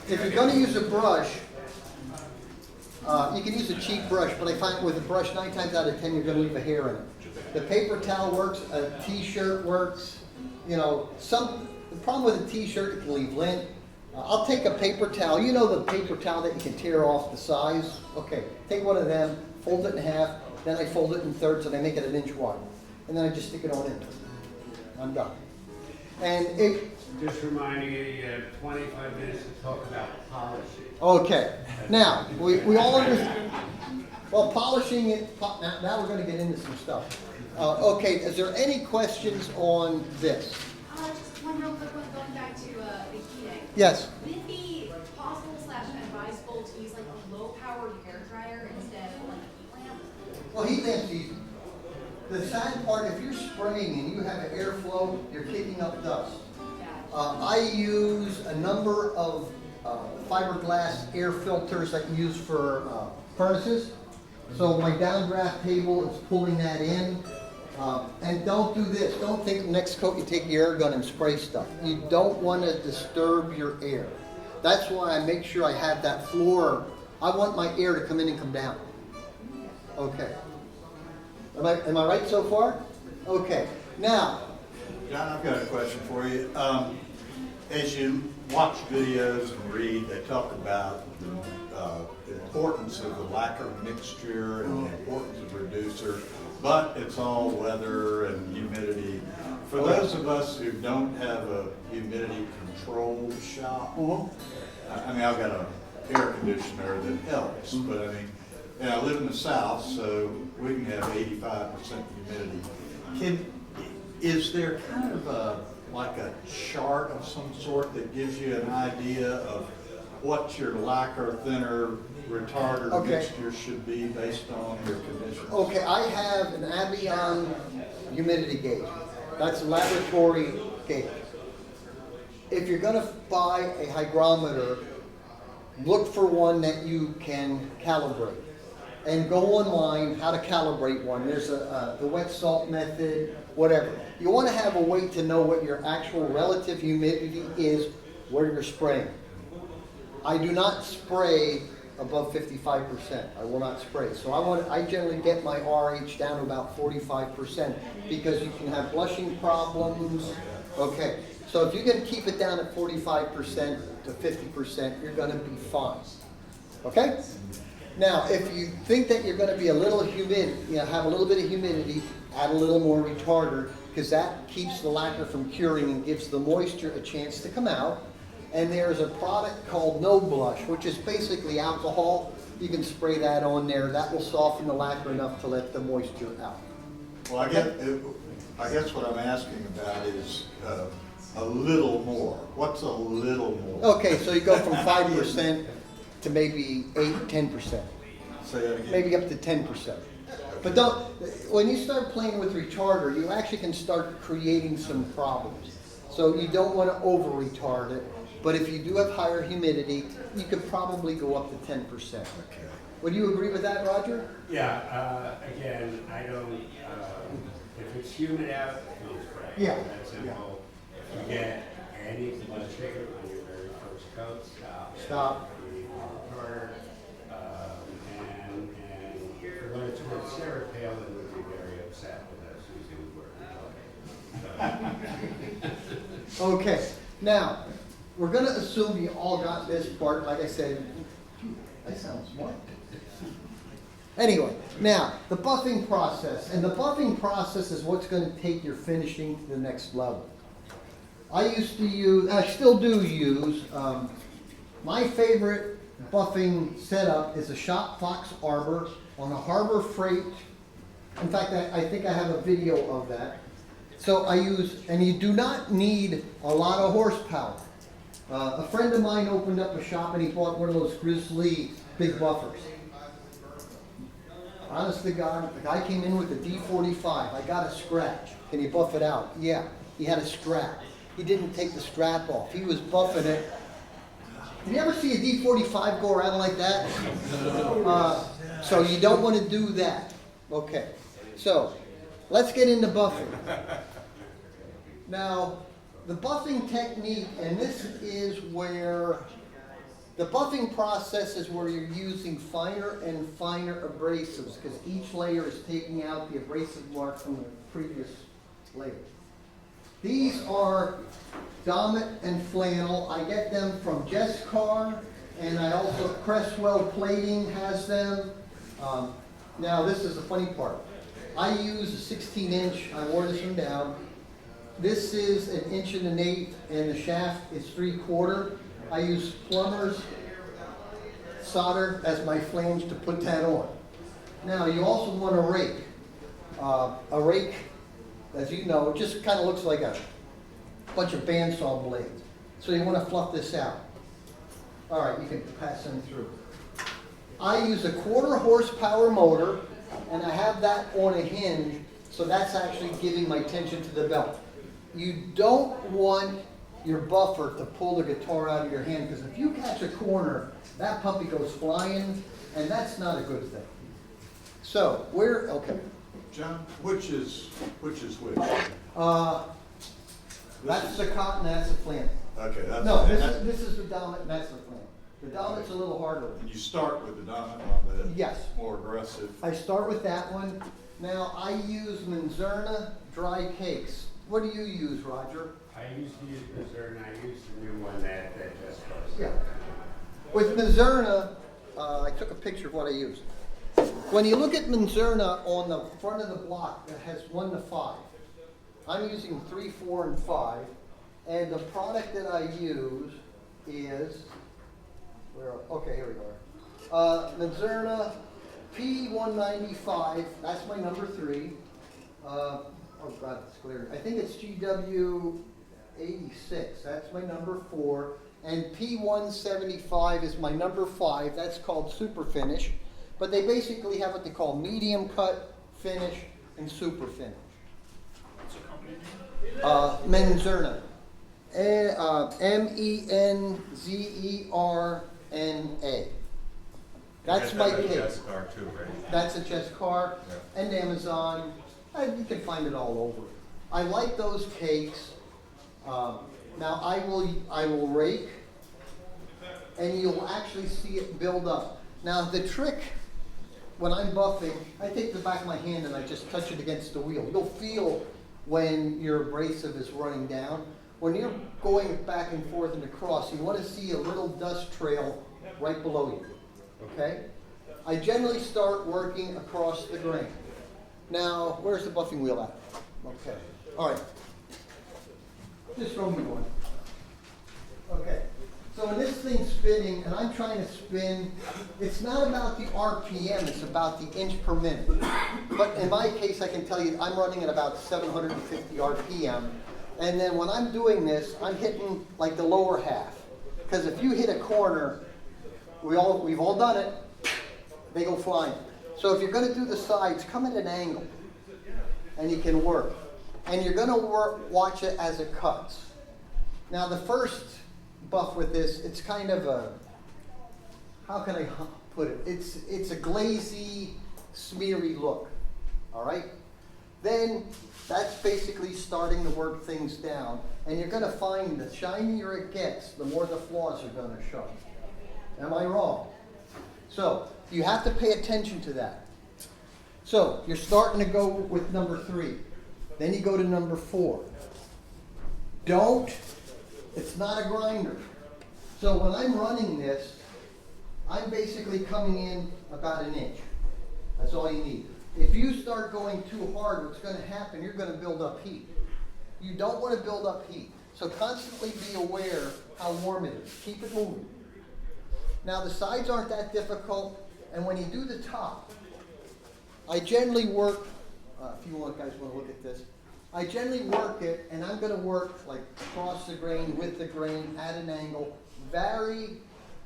If you're going to use a brush, you can use a cheap brush, but I find with a brush, 9 times out of 10, you're going to leave a hair in it. The paper towel works, a t-shirt works, you know, the problem with a t-shirt, it can leave lint. I'll take a paper towel, you know the paper towel that you can tear off the size? Okay, take one of them, fold it in half, then I fold it in thirds and I make it 1 inch wide. And then I just stick it on in. I'm done. And Just reminding you, you have 25 minutes to talk about polishing. okay, now, we all understand, well, polishing it, now we're gonna get into some stuff. Okay, is there any questions on this? Just one real quick one, going back to the heating. Yes? Would it be possible / advisable to use like a low-powered hair dryer instead of like a heat lamp? Well, heat lamp's easy. The sad part, if you're spraying and you have an airflow, you're kicking up dust. I use a number of fiberglass air filters that you use for furnaces. So my downdraft table is pulling that in. And don't do this. Don't think next coat you take your air gun and spray stuff. You don't want to disturb your air. That's why I make sure I have that floor. I want my air to come in and come down. Okay. Am I right so far? Okay. Now, John, I've got a question for you. As you watch videos and read, they talk about the importance of the lacquer mixture and the importance of reducer, but it's all weather and humidity. For those of us who don't have a humidity control shop, I mean, I've got an air conditioner that helps, but I mean, and I live in the South, so we can have 85% humidity. Is there kind of like a chart of some sort that gives you an idea of what your lacquer, thinner, retarder mixture should be based on your conditions? okay, I have an Avion humidity gauge. That's a laboratory gauge. If you're gonna buy a hygrometer, look for one that you can calibrate. And go online, how to calibrate one. There's the wet salt method, whatever. You want to have a way to know what your actual relative humidity is where you're spraying. I do not spray above 55%. I will not spray. So I generally get my RH down to about 45% because you can have blushing problems. Okay, so if you can keep it down at 45% to 50%, you're going to be fine. Okay? Now, if you think that you're going to be a little humid, have a little bit of humidity, add a little more retarder, because that keeps the lacquer from curing and gives the moisture a chance to come out. And there's a product called No Blush, which is basically alcohol. You can spray that on there. That will soften the lacquer enough to let the moisture out. Well, I guess what I'm asking about is a little more. What's a little more? Okay, so you go from 5% to maybe 8-10%. Say that again. Maybe up to 10%. But don't, when you start playing with retarder, you actually can start creating some problems. So you don't want to over retard it, but if you do have higher humidity, you could probably go up to 10%. Okay. Would you agree with that, Roger? Yeah, again, I don't, if it's humid out, don't spray. Yeah. That's simple. If you get any blushing on your very first coat, stop. Stop. Retarder, and if you're going towards Sarah Pale, then we'd be very upset with us using the word retarder. Okay. Now, we're going to assume you all got this part. Like I said, I sound smart. Anyway, now, the buffing process. And the buffing process is what's going to take your finishing to the next level. I used to use, I still do use, my favorite buffing setup is a Shop Fox Arbor on a Harbor Freight. In fact, I think I have a video of that. So I use, and you do not need a lot of horsepower. A friend of mine opened up a shop and he bought one of those Grizzly big buffers. Honest to God, the guy came in with a D45. I got a scratch. Can you buff it out? Yeah, he had a strap. He didn't take the strap off. He was buffing it. Did you ever see a D45 go around like that? So you don't want to do that. Okay, so let's get into buffing. Now, the buffing technique, and this is where the buffing process is where you're using finer and finer abrasives because each layer is taking out the abrasive mark from the previous layer. These are Domet and flannel. I get them from Jess Carr, and I also, Cresswell Plating has them. Now, this is the funny part. I use a 16-inch, I wore this one down. This is 1.125", and the shaft is 3/4. I use plumber's solder as my flange to put that on. Now, you also want a rake. A rake, as you know, just kind of looks like a bunch of bandsaw blades. So you want to fluff this out. All right, you can pass them through. I use a 1/4 horsepower motor, and I have that on a hinge, so that's actually giving my tension to the belt. You don't want your buffer to pull the guitar out of your hand, because if you catch a corner, that puppy goes flying, and that's not a good thing. So, okay. John, which is which? That's the cotton, that's the flannel. Okay, that's. No, this is the Domet, and that's the flannel. The Domet's a little harder. And you start with the Domet on the. Yes. More aggressive. I start with that one. Now, I use Manzurna dry cakes. What do you use, Roger? I used to use Missouri, and I used the new one that just goes. Yeah. With Manzurna, I took a picture of what I used. When you look at Manzurna on the front of the block, it has 1 to 5. I'm using 3, 4, and 5. And the product that I use is, okay, here we go. Manzurna P195, that's my number 3. Oh God, it's clear. I think it's GW86, that's my number 4. And P175 is my number 5, that's called Super Finish. But they basically have what they call medium cut, finish, and super finish. What's the company name? Manzurna. Menzerna. That's my cake. Jess Carr too, right? That's a Jess Carr Yeah. and Amazon. You can find it all over. I like those cakes. Now I will rake, and you'll actually see it build up. Now the trick, when I'm buffing, I take the back of my hand and I just touch it against the wheel. You'll feel when your abrasive is running down. When you're going back and forth and across, you want to see a little dust trail right below you, okay? I generally start working across the grain. Now, where's the buffing wheel at? Okay, all right. Just throw me one. Okay, so when this thing's spinning, and I'm trying to spin, it's not about the RPM, it's about the inch per minute. But in my case, I can tell you, I'm running at about 750 RPM. And then when I'm doing this, I'm hitting like the lower half. Because if you hit a corner, we've all done it, they go flying. So if you're going to do the sides, come at an angle, and you can work. And you're going to watch it as it cuts. Now the first buff with this, it's kind of a, how can I put it? It's a glazy, smeary look, all right? Then that's basically starting to work things down. And you're going to find the shinier it gets, the more the flaws are going to show. Am I wrong? So you have to pay attention to that. So you're starting to go with number 3. Then you go to number 4. It's not a grinder. So when I'm running this, I'm basically coming in about 1 inch. That's all you need. If you start going too hard, what's going to happen, you're going to build up heat. You don't want to build up heat. So constantly be aware how warm it is. Keep it moving. Now the sides aren't that difficult, and when you do the top, I generally work, if you guys want to look at this, I generally work it, and I'm going to work like across the grain, with the grain, at an angle. Vary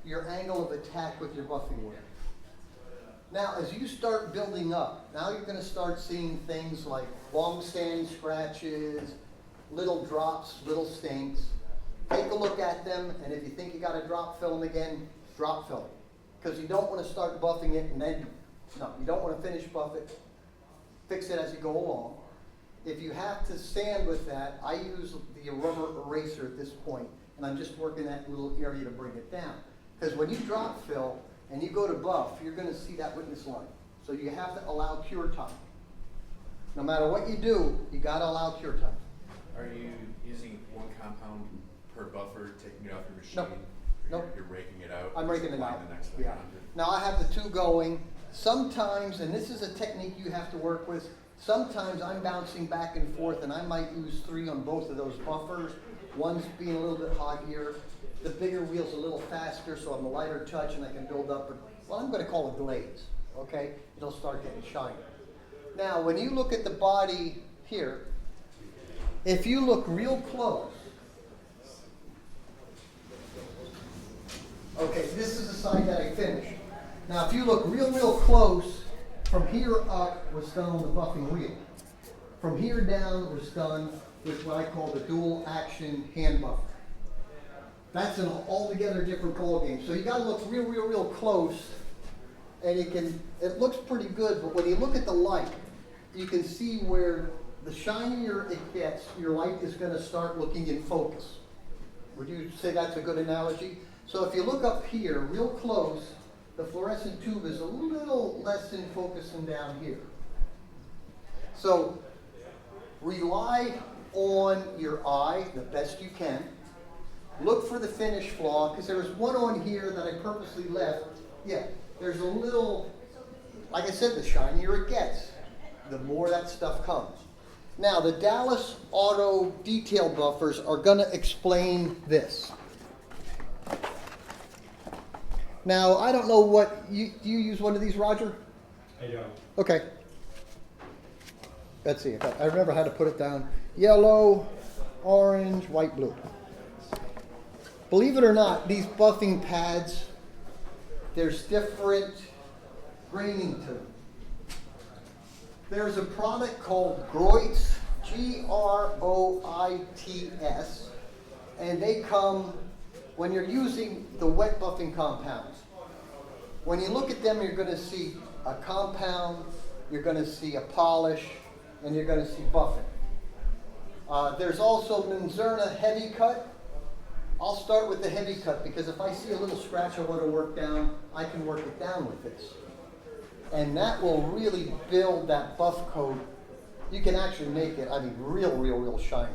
your angle of attack with your buffing wheel. Now, as you start building up, now you're going to start seeing things like long stand scratches, little drops, little stinks. Take a look at them, and if you think you got to drop fill them again, drop fill it. Because you don't want to start buffing it and then, no, you don't want to finish buff it. Fix it as you go along. If you have to sand with that, I use the rubber eraser at this point, and I'm just working that little area to bring it down. Because when you drop fill and you go to buff, you're going to see that witness line. So you have to allow cure time. No matter what you do, you got to allow cure time. Are you using one compound per buffer, taking it off your machine? No. Or No. You're raking it out? I'm raking it applying out. the next Yeah. 900? Now I have the two going. Sometimes, and this is a technique you have to work with, sometimes I'm bouncing back and forth and I might use 3 on both of those buffers. One's being a little bit hoggier. The bigger wheel's a little faster, so I'm a lighter touch and I can build up, well, I'm gonna call it glaze, okay? It'll start getting shiny. Now, when you look at the body here, if you look real close, okay, this is the side that I finished. Now, if you look real close, from here up was done on the buffing wheel. From here down was done with what I call the dual action hand buffer. That's an altogether different ballgame. So you gotta look real close, and it looks pretty good, but when you look at the light, you can see where the shinier it gets, your light is gonna start looking in focus. Would you say that's a good analogy? So if you look up here real close, the fluorescent tube is a little less in focus than down here. So rely on your eye the best you can. Look for the finish flaw, because there's one on here that I purposely left. Yeah, there's a little, like I said, the shinier it gets, the more that stuff comes. Now, the Dallas Auto detail buffers are gonna explain this. Now, I don't know what, do you use one of these, Roger? I don't. Okay. Let's see, I remember how to put it down. Yellow, orange, white, blue. Believe it or not, these buffing pads, there's different graining to them. There's a product called Groits, Groits, and they come when you're using the wet buffing compounds. When you look at them, you're going to see a compound, you're going to see a polish, and you're going to see buffing. There's also Minzerna Heavy Cut. I'll start with the heavy cut because if I see a little scratch I want to work down, I can work it down with this. And that will really build that buff coat. You can actually make it, I mean, real shiny.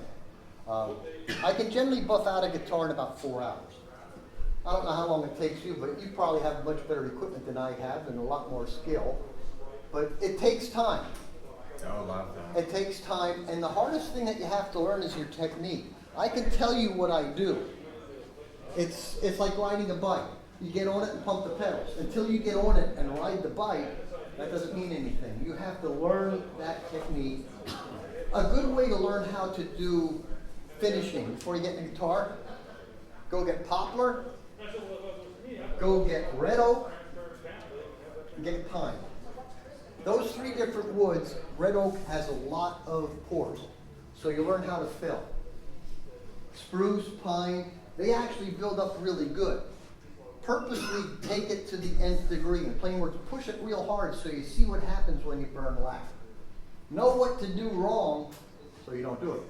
I can generally buff out a guitar in about 4 hours. I don't know how long it takes you, but you probably have much better equipment than I have and a lot more skill. But it takes time. Oh, a lot of them. It takes time, and the hardest thing that you have to learn is your technique. I can tell you what I do. It's like riding a bike. You get on it and pump the pedals. Until you get on it and ride the bike, that doesn't mean anything. You have to learn that technique. A good way to learn how to do finishing before you get in the guitar, go get poplar, go get red oak, and get pine. Those 3 different woods, red oak has a lot of pores, so you learn how to fill. Spruce, pine, they actually build up really good. Purposely take it to the nth degree. In plain words, push it real hard so you see what happens when you burn lacquer. Know what to do wrong so you don't do it.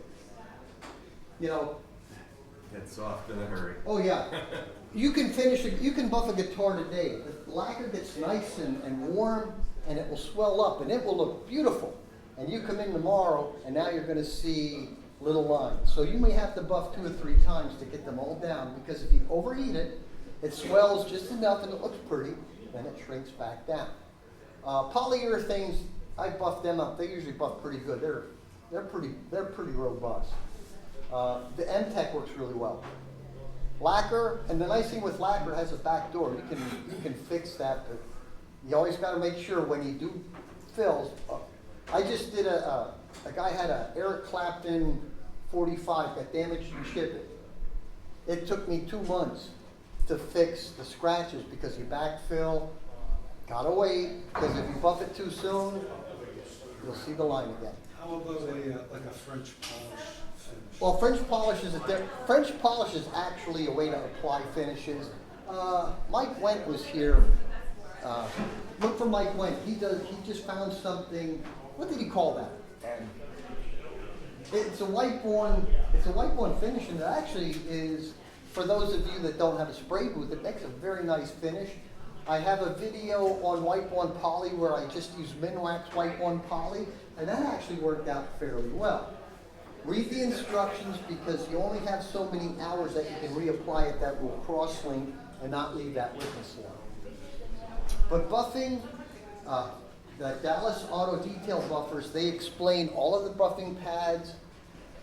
You know. Get soft in a hurry. Oh yeah. You can you can buff a guitar today. The lacquer gets nice and warm and it will swell up and it will look beautiful. And you come in tomorrow and now you're going to see little lines. So you may have to buff 2 or 3 times to get them all down because if you overheat it, it swells just enough and it looks pretty, then it shrinks back down. Polyurethanes, I buff them up. They usually buff pretty good. They're pretty robust. The M-Tech works really well. Lacquer, and the nice thing with lacquer, it has a back door. You can fix that, but you always got to make sure when you do fills. I just did a guy had a Eric Clapton 45 got damaged in shipping. It took me 2 months to fix the scratches because you backfill. Gotta wait because if you buff it too soon, you'll see the line again. How about like a French polish finish? Well, French polish is actually a way to apply finishes. Mike Wendt was here. Look for Mike Wendt. He just found something. What did he call that? It's a white bond finish, and it actually is, for those of you that don't have a spray booth, it makes a very nice finish. I have a video on white bond poly where I just use Minwax white bond poly, and that actually worked out fairly well. Read the instructions because you only have so many hours that you can reapply it that will cross-link and not leave that witness line. But buffing, the Dallas Auto Detail buffers, they explain all of the buffing pads.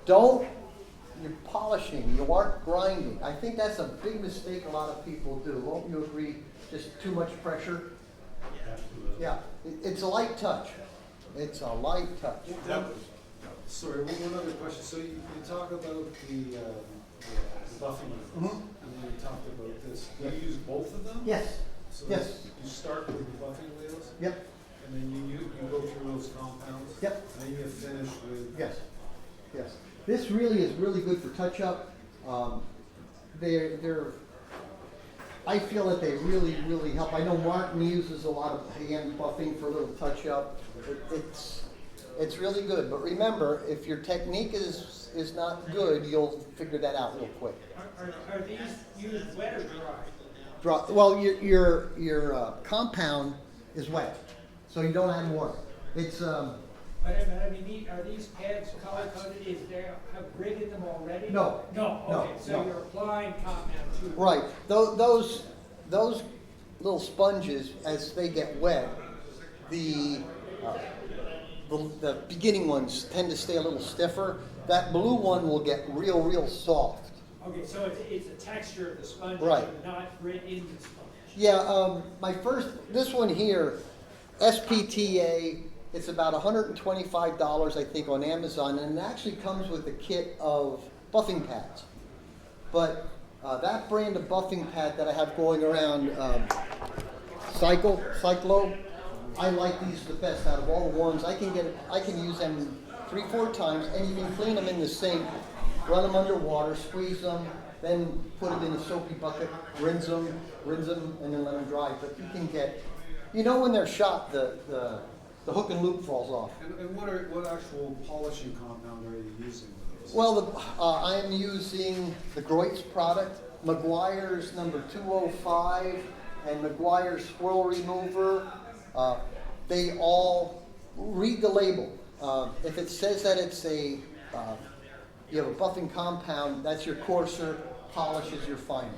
You're polishing, you aren't grinding. I think that's a big mistake a lot of people do. Won't you agree? Just too much pressure? Yeah, it's a light touch. It's a light touch. Sorry, one other question. So you talk about the buffing methods, and then you talked about this. Do you use both of them? Yes, So yes. you start with the buffing wheels, Yep, and then you go through those compounds. Yep. And then you finish with. yes, yes. This really is really good for touch-up. I feel that they really, really help. I know Martin uses a lot of hand buffing for a little touch-up. It's really good, but remember, if your technique is not good, you'll figure that out real quick. Are these used wet or dry? Well, your compound is wet, so you don't add water. It's But I mean, are these pads color coded? Is there have grid in them already? No. No. Okay. No, So no. you're applying compound to it. right. Those little sponges, as they get wet, the beginning ones tend to stay a little stiffer. That blue one will get real soft. Okay, so it's the texture of the sponge, Right. not grit in the sponge. Yeah, this one here, SPTA, it's about $125, I think, on Amazon, and it actually comes with a kit of buffing pads. But that brand of buffing pad that I have going around, Cyclo, I like these the best out of all the ones. I can use them 3-4 times, and you can clean them in the sink, run them under water, squeeze them, then put them in a soapy bucket, rinse them, and then let them dry. But you can get, when they're shot, the hook and loop falls off. And what actual polishing compound are you using with those? Well, I am using the Groit's product, Meguiar's number 205, and Meguiar's swirl remover. They all read the label. If it says that it's you have a buffing compound, that's your coarser, polishes your finer.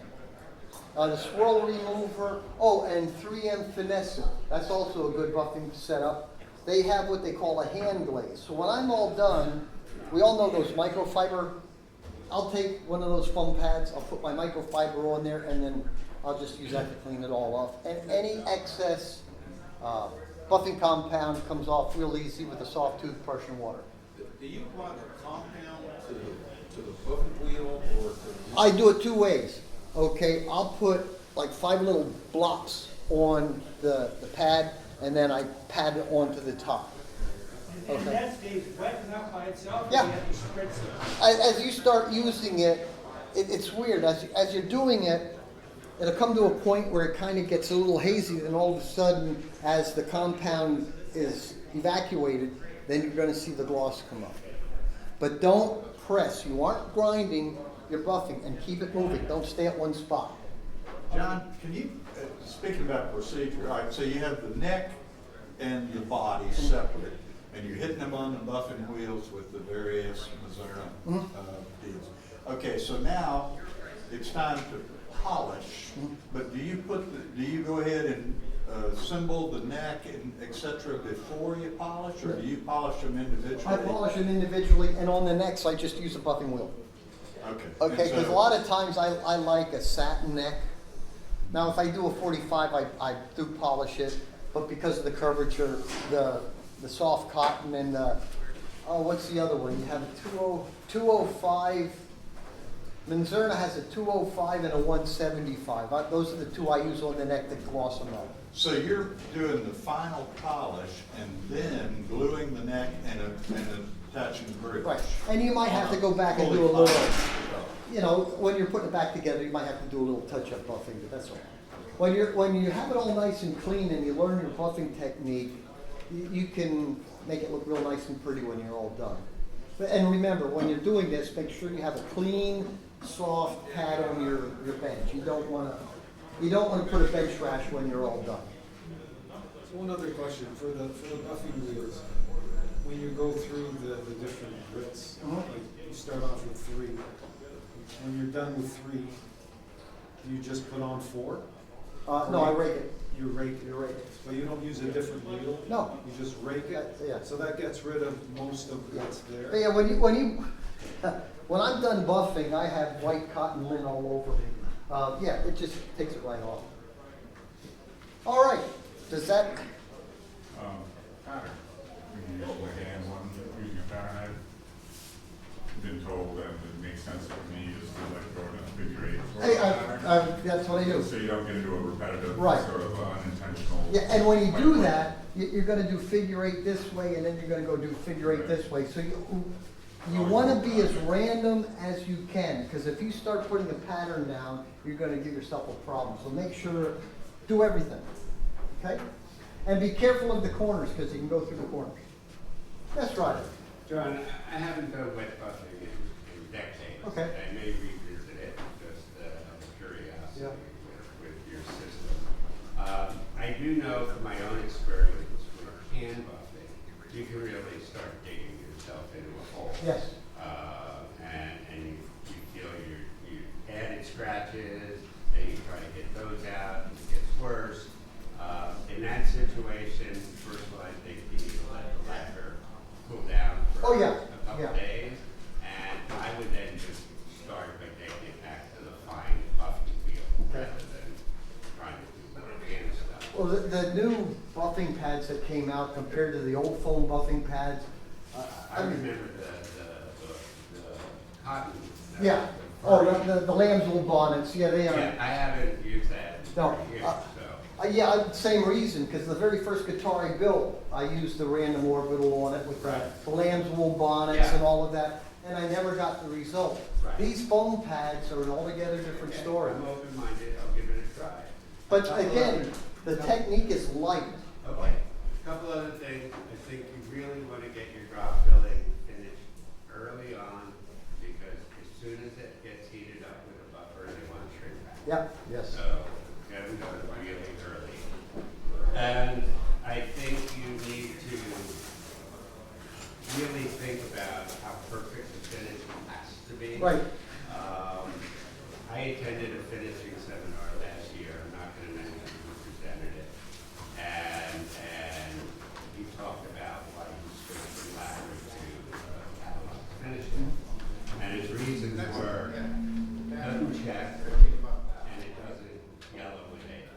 The swirl remover, and 3M Finesse, that's also a good buffing setup. They have what they call a hand glaze. So when I'm all done, we all know those microfiber. I'll take one of those foam pads, I'll put my microfiber on there, and then I'll just use that to clean it all off. And any excess buffing compound comes off real easy with a soft toothbrush and water. Do you apply the compound to the buffing wheel or to? I do it two ways. Okay, I'll put like 5 little blocks on the pad, and then I pad it onto the top. And Okay. that stays wet enough by itself, or Yeah. you have to spritz it? As you start using it, it's weird. As you're doing it, it'll come to a point where it kind of gets a little hazy, and all of a sudden, as the compound is evacuated, then you're going to see the gloss come up. But don't press. You aren't grinding, you're buffing, and keep it moving. Don't stay at one spot. John, can you, speaking about procedure, all right, so you have the neck and the body separate, and you're hitting them on the buffing wheels with the various Mazurna deals. Okay, so now it's time to polish, but do you go ahead and assemble the neck and et cetera before you polish, or do you polish them individually? I polish them individually, and on the necks, I just use a buffing wheel. Okay. Okay, And because so- a lot of times I like a satin neck. Now, if I do a 45, I do polish it, but because of the curvature, the soft cotton and what's the other one? You have a 205. Manzurna has a 205 and a 175. Those are the two I use on the neck that gloss them up. So you're doing the final polish and then gluing the neck and attaching the bridge. Right, and you might have to go back and do a Fully little, polished. when you're putting it back together, you might have to do a little touch-up buffing, but that's all. When you have it all nice and clean and you learn your buffing technique, you can make it look real nice and pretty when you're all done. And remember, when you're doing this, make sure you have a clean, soft pad on your bench. You don't want to put a bench rash when you're all done. So one other question for the buffing wheels. when you go through the different grits, like you start off with 3, when you're done with 3, do you just put on 4? No, I rake it. You rake it. You rake it. But you don't use a different wheel? No. You just rake it? Yeah. So that gets rid of most of what's But there? yeah, when I'm done buffing, I have white cotton lint all over me. Yeah, it just takes it right off. All right, does that, Pattern. We use the hand one, using a pattern. I've been told that it makes sense for me is to like go in a figure 8 sort hey, of pattern. that's what I do. So you don't get into a repetitive, Right. sort of unintentional. Yeah, and when you do like- that, you're gonna do figure 8 this way, and then you're gonna go do figure 8 this way. So you wanna be as random as you can, because if you start putting a pattern down, you're gonna give yourself a problem. So make sure, do everything, okay? And be careful of the corners, because you can go through the corners. That's right. John, I haven't done wet buffing in decades. Okay. I may revisit it, just out of curiosity Yeah. with your system. I do know from my own experience with hand buffing, you can really start digging yourself into a hole. Yes. And you feel you added scratches, then you try to get those out, it gets worse. In that situation, first of all, I think you need to let the lacquer cool down for Oh, yeah, a couple yeah. days. And I would then just start by taking it back to the fine buffing wheel Okay. rather than trying to do more hand stuff. Well, the new buffing pads that came out compared to the old foam buffing pads, I remember the cotton. Yeah. Oh, the lamb's wool bonnets, yeah, they are. Yeah, I haven't used that No, for years, so. Yeah, same reason, because the very first guitar I built, I used the random orbital on it with the lamb's wool bonnets and Yeah. all of that, and I never got the result. Right. These foam pads are an altogether different Okay, story. I'm open-minded, I'll give it a try. But Couple again, other- the technique is light. Okay, couple other things, I think you really wanna get your drop filling finished early on, because as soon as it gets heated up with a buffer, they wanna shrink back. Yep, yes. So, get them done really early. And I think you need to really think about how perfect the finish has to be. Right. I attended a finishing seminar last year, I'm not gonna mention who presented it. And he talked about why he switched from lacquer to catalog finishing. And his reasons were, it doesn't check, and it doesn't yellow with it.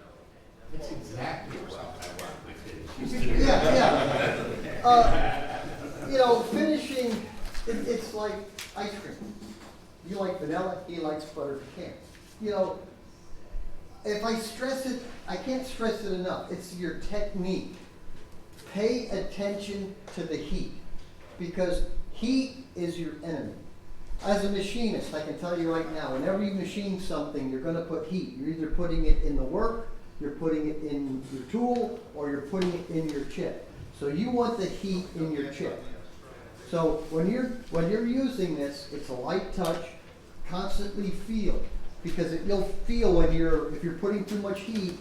It's exactly what I want my finishes to do. Yeah, finishing, it's like ice cream. You like vanilla, he likes buttered pecan. If I stress it, I can't stress it enough. It's your technique. Pay attention to the heat, because heat is your enemy. As a machinist, I can tell you right now, whenever you machine something, you're gonna put heat. You're either putting it in the work, you're putting it in your tool, or you're putting it in your chip. So you want the heat in your chip. So when you're using this, it's a light touch, constantly feel, because you'll feel if you're putting too much heat,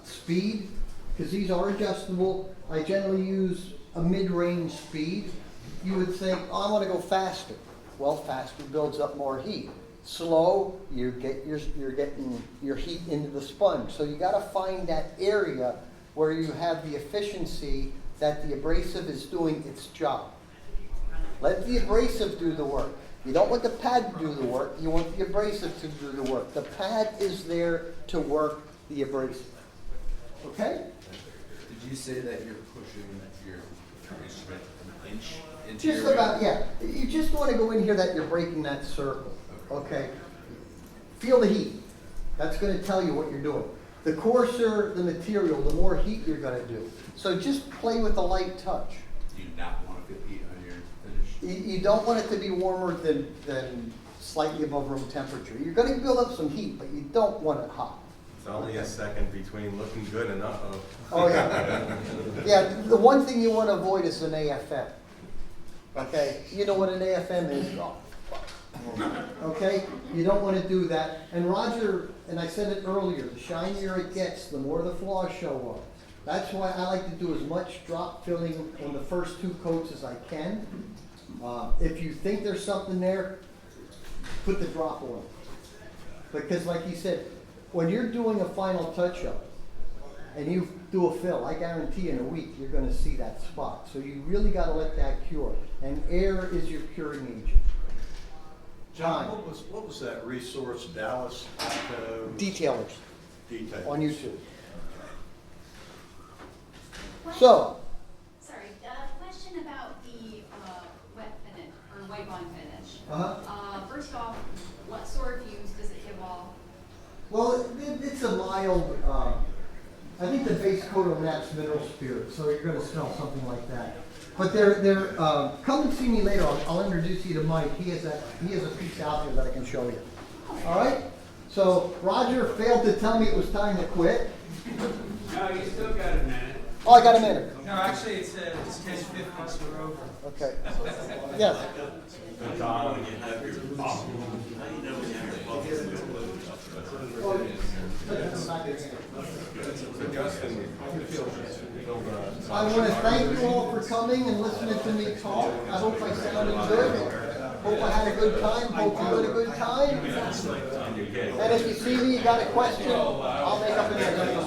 speed, because these are adjustable. I generally use a mid-range speed. You would think, oh, I want to go faster. Well, faster builds up more heat. Slow, you're getting your heat into the sponge. So you got to find that area where you have the efficiency that the abrasive is doing its job. Let the abrasive do the work. You don't want the pad to do the work, you want the abrasive to do the work. The pad is there to work the abrasive. Okay? Did you say that you're pushing your instrument an inch into your Just wheel? about, yeah. You just want to go in here that you're breaking that circle. Okay? Feel the heat. That's going to tell you what you're doing. The coarser the material, the more heat you're going to do. So just play with a light touch. Do you not want to get heat on your finish? You don't want it to be warmer than slightly above room temperature. You're going to build up some heat, but you don't want it hot. It's only a second between looking good and uh-oh. Oh, yeah. Yeah, the one thing you want to avoid is an AFM. Okay? You know what an AFM is? Oh, fuck. Okay? You don't want to do that. And Roger, and I said it earlier, the shinier it gets, the more the flaws show up. That's why I like to do as much drop filling on the first 2 coats as I can. If you think there's something there, put the drop on. Because like he said, when you're doing a final touch-up and you do a fill, I guarantee in a week you're gonna see that spot. So you really gotta let that cure. And air is your curing agent. John, Time. what was that resource, Dallas Auto Detailers Detail? on YouTube. So, Sorry, question about the, wet finish, or white bond finish. First off, what sort of fumes does it give off? well, it's a mild, I think the base coat on that's mineral spirit, so you're gonna smell something like that. But come and see me later, I'll introduce you to Mike, he has a piece out there that I can show you. All right? So Roger failed to tell me it was time to quit. No, you still got a minute. Oh, I got a minute. No, actually, it's 10:50, so we're over. Okay. Yes. So Justin, I want to thank you all for coming and listening to me talk. I hope I sounded good. Hope I had a good time. Hope you had a good time. And if you see me, you got a question, I'll make up an answer.